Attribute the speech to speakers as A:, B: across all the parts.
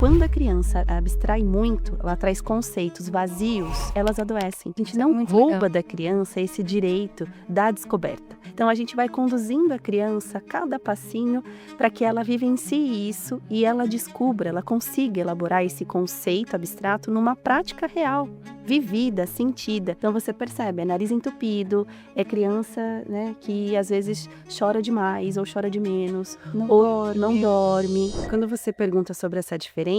A: Quando a criança abstrai muito, ela traz conceitos vazios, elas adoecem. A gente
B: Isso é
A: não
B: muito
A: rouba
B: legal.
A: da criança esse direito da descoberta. Então a gente vai conduzindo a criança a cada passinho para que ela vivencie isso e ela descubra, ela consiga elaborar esse conceito abstrato numa prática real, vivida, sentida. Então você percebe, é nariz entupido, é criança, né, que às vezes chora demais ou chora de menos, ou não dorme. Quando você pergunta sobre essa diferença,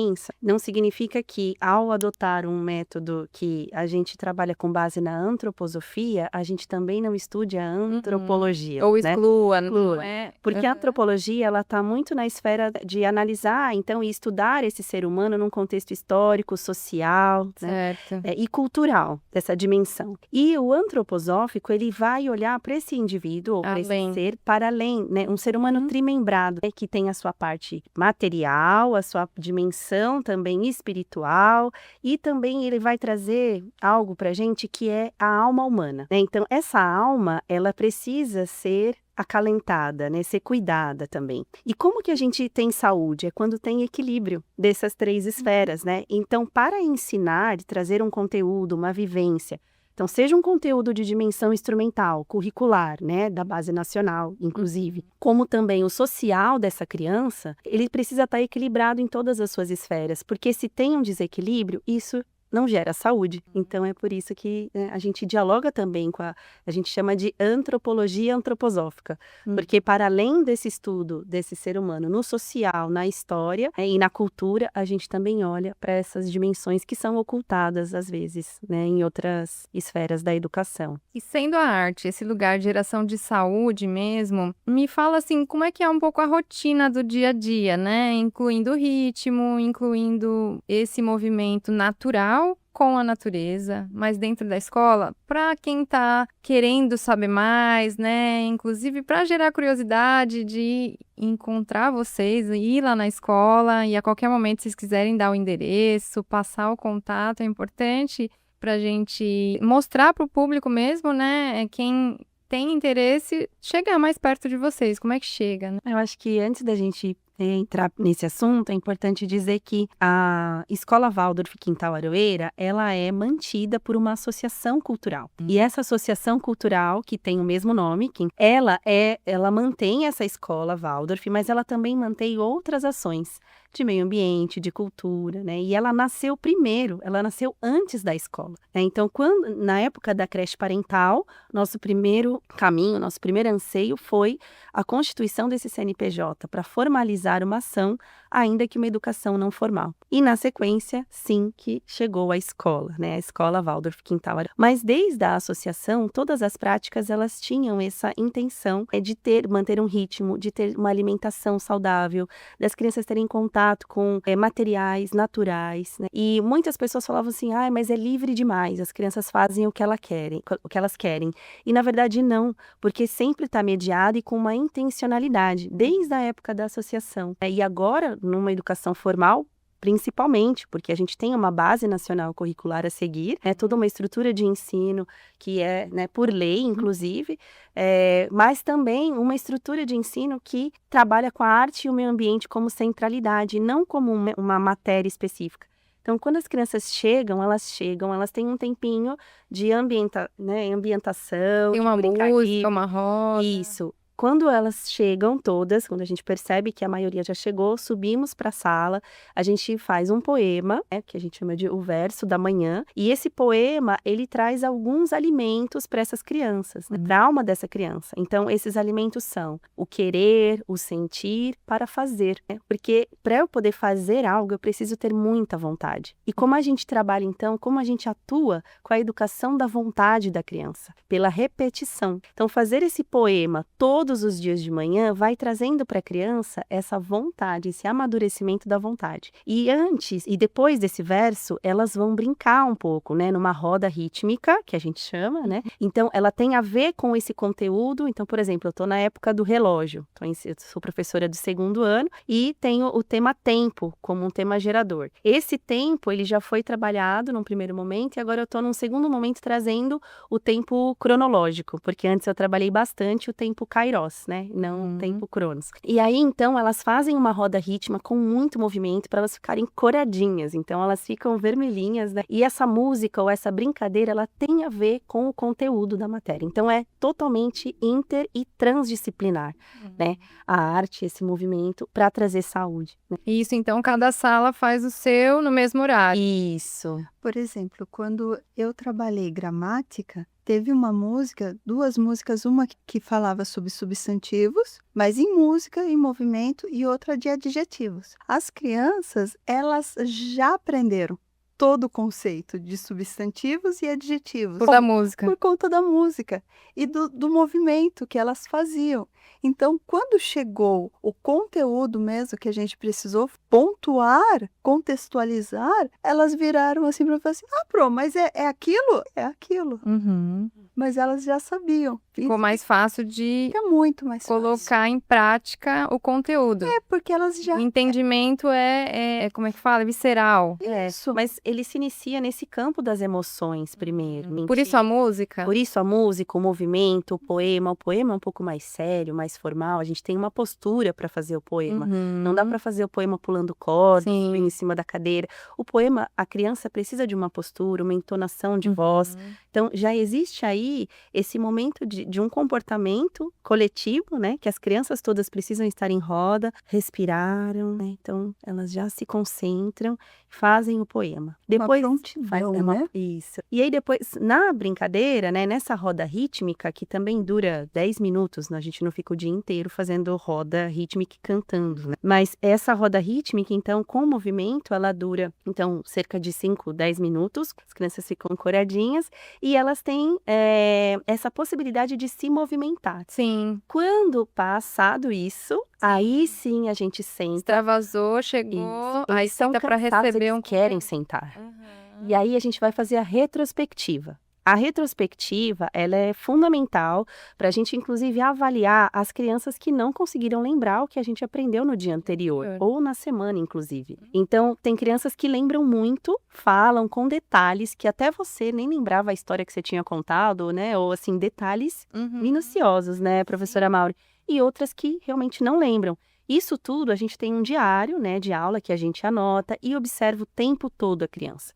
A: não significa que ao adotar um método que a gente trabalha com base na antroposofia, a gente também não estude a antropologia,
B: Ou
A: né?
B: exclua, não
A: Exclua.
B: é?
A: Porque a antropologia, ela está muito na esfera de analisar, então, e estudar esse ser humano num contexto histórico, social, né?
B: Certo.
A: E cultural, dessa dimensão. E o antroposófico, ele vai olhar para esse indivíduo, ou para esse
B: Além.
A: ser, para além, né? Um ser humano trimembrado, né? Que tem a sua parte material, a sua dimensão também espiritual, e também ele vai trazer algo para a gente que é a alma humana, né? Então, essa alma, ela precisa ser acalentada, né? Ser cuidada também. E como que a gente tem saúde? É quando tem equilíbrio dessas três esferas, né? Então, para ensinar, trazer um conteúdo, uma vivência, então seja um conteúdo de dimensão instrumental, curricular, né? Da base nacional, inclusive, como também o social dessa criança, ele precisa estar equilibrado em todas as suas esferas, porque se tem um desequilíbrio, isso não gera saúde. Então é por isso que, né, a gente dialoga também com a gente chama de antropologia antroposófica, porque para além desse estudo desse ser humano no social, na história, e na cultura, a gente também olha para essas dimensões que são ocultadas às vezes, né, em outras esferas da educação.
B: E sendo a arte esse lugar de geração de saúde mesmo, me fala assim, como é que é um pouco a rotina do dia a dia, né? Incluindo o ritmo, incluindo esse movimento natural com a natureza, mas dentro da escola, para quem está querendo saber mais, né? Inclusive para gerar curiosidade de encontrar vocês, ir lá na escola e a qualquer momento, se vocês quiserem dar o endereço, passar o contato, é importante para a gente mostrar para o público mesmo, né? Quem tem interesse, chegar mais perto de vocês. Como é que chega, né?
A: Eu acho que antes da gente entrar nesse assunto, é importante dizer que a Escola Waldorf Quintal Aroeira, ela é mantida por uma associação cultural. E essa associação cultural, que tem o mesmo nome, ela mantém essa escola Waldorf, mas ela também mantém outras ações de meio ambiente, de cultura, né? E ela nasceu primeiro, ela nasceu antes da escola, né? Então, na época da creche parental, nosso primeiro caminho, nosso primeiro anseio foi a constituição desse CNPJ para formalizar uma ação, ainda que uma educação não formal. E na sequência, sim, que chegou a escola, né? A Escola Waldorf Quintal Aroeira. Mas desde a associação, todas as práticas elas tinham essa intenção de manter um ritmo, de ter uma alimentação saudável, das crianças terem contato com materiais naturais, né? E muitas pessoas falavam assim, mas é livre demais, as crianças fazem o que elas querem. E na verdade não, porque sempre está mediado e com uma intencionalidade, desde a época da associação. E agora, numa educação formal, principalmente, porque a gente tem uma base nacional curricular a seguir, toda uma estrutura de ensino que é, né, por lei, inclusive, mas também uma estrutura de ensino que trabalha com a arte e o meio ambiente como centralidade, não como uma matéria específica. Então, quando as crianças chegam, elas têm um tempinho de ambientação,
B: Tem
A: de
B: uma
A: brincar
B: música, uma roda.
A: Isso. Quando elas chegam todas, quando a gente percebe que a maioria já chegou, subimos para a sala, a gente faz um poema, que a gente chama de o verso da manhã, e esse poema, ele traz alguns alimentos para essas crianças, né, para a alma dessa criança. Então, esses alimentos são o querer, o sentir, para fazer, né? Porque para eu poder fazer algo, eu preciso ter muita vontade. E como a gente trabalha, então, como a gente atua com a educação da vontade da criança? Pela repetição. Então, fazer esse poema todos os dias de manhã vai trazendo para a criança essa vontade, esse amadurecimento da vontade. E antes e depois desse verso, elas vão brincar um pouco, né, numa roda rítmica, que a gente chama, né? Então, ela tem a ver com esse conteúdo. Então, por exemplo, eu estou na época do relógio. Então, eu sou professora do 2º ano e tenho o tema tempo como um tema gerador. Esse tempo, ele já foi trabalhado num primeiro momento e agora eu estou num segundo momento trazendo o tempo cronológico, porque antes eu trabalhei bastante o tempo kairos. kairos, né? Não
B: Uhum.
A: tempo cronos. E aí, então, elas fazem uma roda rítmica com muito movimento para elas ficarem coradinhas. Então, elas ficam vermelhinhas, né? E essa música ou essa brincadeira, ela tem a ver com o conteúdo da matéria. Então, é totalmente inter e transdisciplinar, né? A arte, esse movimento, para trazer saúde, né?
B: Isso, então cada sala faz o seu no mesmo horário.
A: Isso.
C: Por exemplo, quando eu trabalhei gramática, teve uma música, duas músicas, uma que falava sobre substantivos, mas em música, em movimento, e outra de adjetivos. As crianças, elas já aprenderam todo o conceito de substantivos e adjetivos.
B: Por da música.
C: Por conta da música e do movimento que elas faziam. Então, quando chegou o conteúdo mesmo que a gente precisou pontuar, contextualizar, elas viraram assim para falar assim, mas é aquilo? É aquilo.
B: Uhum.
C: Mas elas já sabiam.
B: Ficou mais fácil de
C: Fica muito mais fácil.
B: colocar em prática o conteúdo.
C: É, porque elas já...
B: O entendimento como é que fala? Visceral.
C: Isso.
A: Mas ele se inicia nesse campo das emoções primeiro.
B: Por isso a música?
A: Por isso a música, o movimento, o poema. O poema é um pouco mais sério, mais formal. A gente tem uma postura para fazer o poema.
B: Uhum.
A: Não dá para fazer o poema pulando cordas,
B: Sim.
A: subindo em cima da cadeira. O poema, a criança precisa de uma postura, uma entonação de voz. Então, já existe aí esse momento de um comportamento coletivo, né? Que as crianças todas precisam estar em roda, respiraram, né? Então, elas já se concentram, fazem o poema. Depois,
C: prontidão, né?
A: Isso. E aí depois, na brincadeira, né? Nessa roda rítmica, que também dura 10 minutos, né, a gente não fica o dia inteiro fazendo roda rítmica e cantando, né? Mas essa roda rítmica, então, com o movimento, ela dura, então, cerca de 5, 10 minutos. As crianças ficam coradinhas e elas têm essa possibilidade de se movimentar.
B: Sim.
A: Quando passado isso, aí sim a gente senta.
B: Extravasou, chegou,
A: Isso.
B: aí
A: Eles são
B: senta para
A: cansados,
B: receber
A: eles querem sentar. E aí a gente vai fazer a retrospectiva. A retrospectiva, ela é fundamental para a gente, inclusive, avaliar as crianças que não conseguiram lembrar o que a gente aprendeu no dia anterior, ou na semana, inclusive. Então, tem crianças que lembram muito, falam com detalhes que até você nem lembrava a história que você tinha contado, né? Ou, assim, detalhes minuciosos, né, professora Mauri? E outras que realmente não lembram. Isso tudo, a gente tem um diário, né, de aula que a gente anota e observa o tempo todo a criança.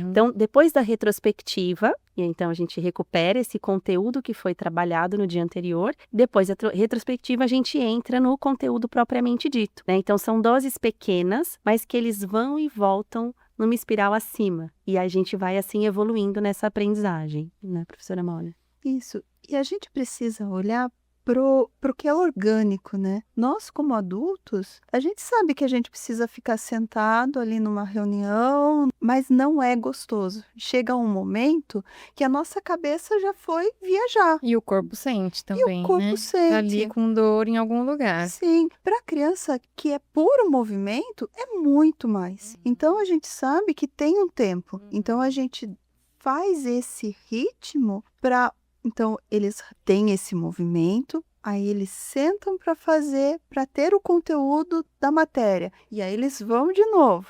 A: Então, depois da retrospectiva, e então a gente recupera esse conteúdo que foi trabalhado no dia anterior, depois da retrospectiva a gente entra no conteúdo propriamente dito, né? Então, são doses pequenas, mas que eles vão e voltam numa espiral acima. E a gente vai, assim, evoluindo nessa aprendizagem, né, professora Maura?
C: Isso. E a gente precisa olhar pro que é orgânico, né? Nós, como adultos, a gente sabe que a gente precisa ficar sentado ali numa reunião, mas não é gostoso. Chega um momento que a nossa cabeça já foi viajar.
B: E o corpo sente também,
C: E o corpo
B: né?
C: sente.
B: Tá ali com dor em algum lugar.
C: Sim, para a criança que é puro movimento, é muito mais. Então, a gente sabe que tem um tempo. Então, a gente faz esse ritmo para... Então, eles têm esse movimento, aí eles sentam para ter o conteúdo da matéria. E aí eles vão de novo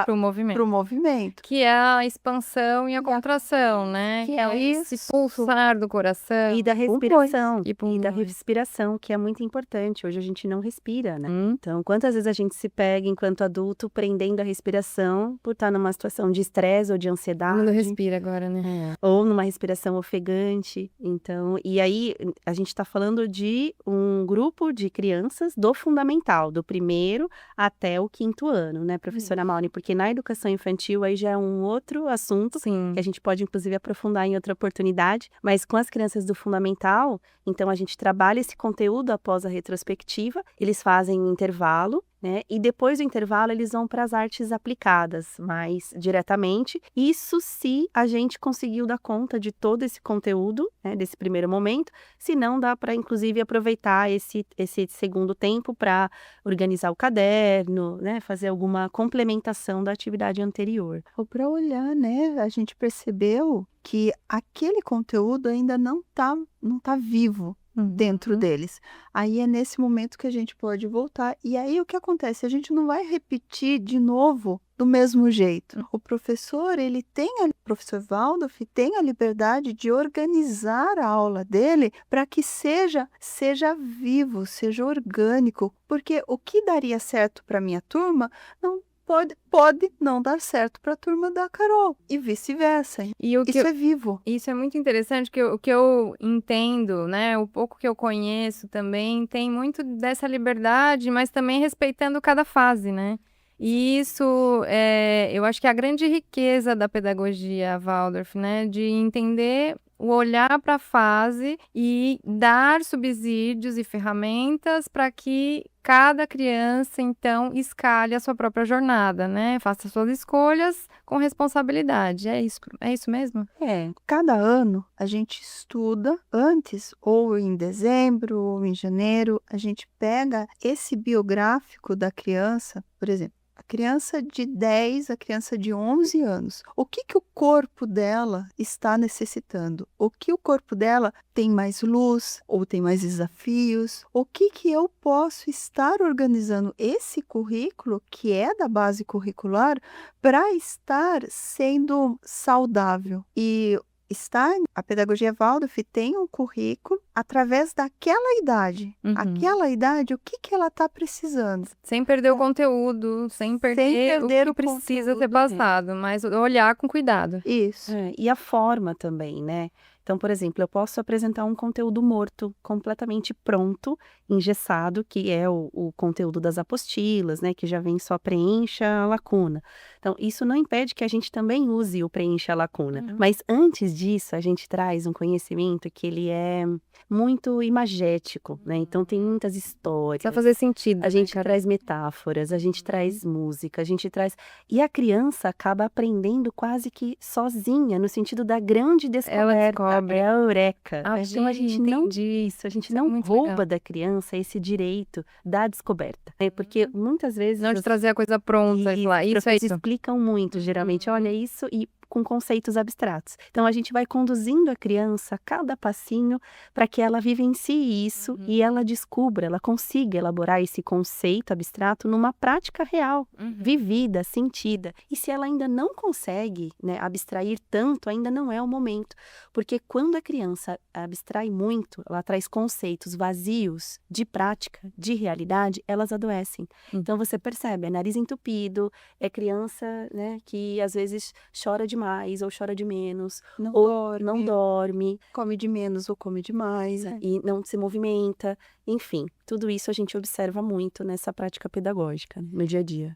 B: Pro movimento.
C: pro movimento.
B: Que é a expansão e a contração, né?
A: Que é
B: esse
A: isso.
B: pulsar do coração.
A: E da respiração.
B: E
A: E da
B: pulmões.
A: respiração, que é muito importante. Hoje a gente não respira, né? Então, quantas vezes a gente se pega, enquanto adulto, prendendo a respiração por estar numa situação de estresse ou de
B: Todo
A: ansiedade.
B: mundo respira agora, né?
A: Ou numa respiração ofegante. Então, e aí a gente está falando de um grupo de crianças do fundamental, do primeiro até o 5º ano, né, professora Mauri? Porque na educação infantil aí já é um outro assunto
B: Sim.
A: que a gente pode, inclusive, aprofundar em outra oportunidade. Mas com as crianças do fundamental, então a gente trabalha esse conteúdo após a retrospectiva, eles fazem um intervalo, né? E depois do intervalo eles vão para as artes aplicadas mais diretamente. Isso se a gente conseguiu dar conta de todo esse conteúdo, né, desse primeiro momento. Se não, dá para inclusive aproveitar esse segundo tempo para organizar o caderno, né, fazer alguma complementação da atividade anterior.
C: Ou para olhar, né? A gente percebeu que aquele conteúdo ainda não tá vivo. dentro deles. Aí é nesse momento que a gente pode voltar. E aí o que acontece? A gente não vai repetir de novo do mesmo jeito. O professor, o professor Waldorf tem a liberdade de organizar a aula dele para que seja vivo, seja orgânico, porque o que daria certo para minha turma não pode não dar certo para a turma da Carol e vice-versa.
B: E o que
C: Isso é vivo.
B: Isso é muito interessante, que o que eu entendo, né, o pouco que eu conheço também, tem muito dessa liberdade, mas também respeitando cada fase, né? E isso, eu acho que é a grande riqueza da pedagogia Waldorf, né, de entender o olhar para a fase e dar subsídios e ferramentas para que cada criança, então, escalhe a sua própria jornada, né? Faça suas escolhas com responsabilidade. É isso mesmo?
C: Cada ano a gente estuda antes, ou em dezembro, ou em janeiro, a gente pega esse biográfico da criança, por exemplo, a criança de 10, a criança de 11 anos. O que o corpo dela está necessitando? O que o corpo dela tem mais luz ou tem mais desafios? O que eu posso estar organizando esse currículo, que é da base curricular, para estar sendo saudável? E a pedagogia Waldorf tem um currículo através daquela idade. Aquela idade, o que ela está precisando?
B: Sem perder o conteúdo, sem perder o que precisa ser passado, mas olhar com cuidado.
C: Isso.
A: E a forma também, né? Então, por exemplo, eu posso apresentar um conteúdo morto, completamente pronto, engessado, que é o conteúdo das apostilas, né? Que já vem só preencha a lacuna. Então, isso não impede que a gente também use o preencha a lacuna. Mas antes disso, a gente traz um conhecimento que ele é muito imagético, né? Então, tem muitas histórias.
B: Precisa fazer sentido.
A: A gente traz metáforas, a gente traz música, a gente traz... E a criança acaba aprendendo quase que sozinha, no sentido da grande descoberta. É a eureka. Então a gente não diz, a gente não rouba da criança esse direito da descoberta, né? Porque muitas vezes...
B: Não de trazer a coisa pronta e falar, isso é isso.
A: Explicam muito, geralmente, olha isso e com conceitos abstratos. Então, a gente vai conduzindo a criança a cada passinho para que ela vivencie isso e ela descubra, ela consiga elaborar esse conceito abstrato numa prática real, vivida, sentida. E se ela ainda não consegue, né, abstrair tanto, ainda não é o momento. Porque quando a criança abstrai muito, ela traz conceitos vazios de prática, de realidade, elas adoecem. Então, você percebe, é nariz entupido, é criança, né, que às vezes chora demais ou chora de menos, não dorme,
C: come de menos ou come demais.
A: E não se movimenta. Enfim, tudo isso a gente observa muito nessa prática pedagógica, no dia a dia.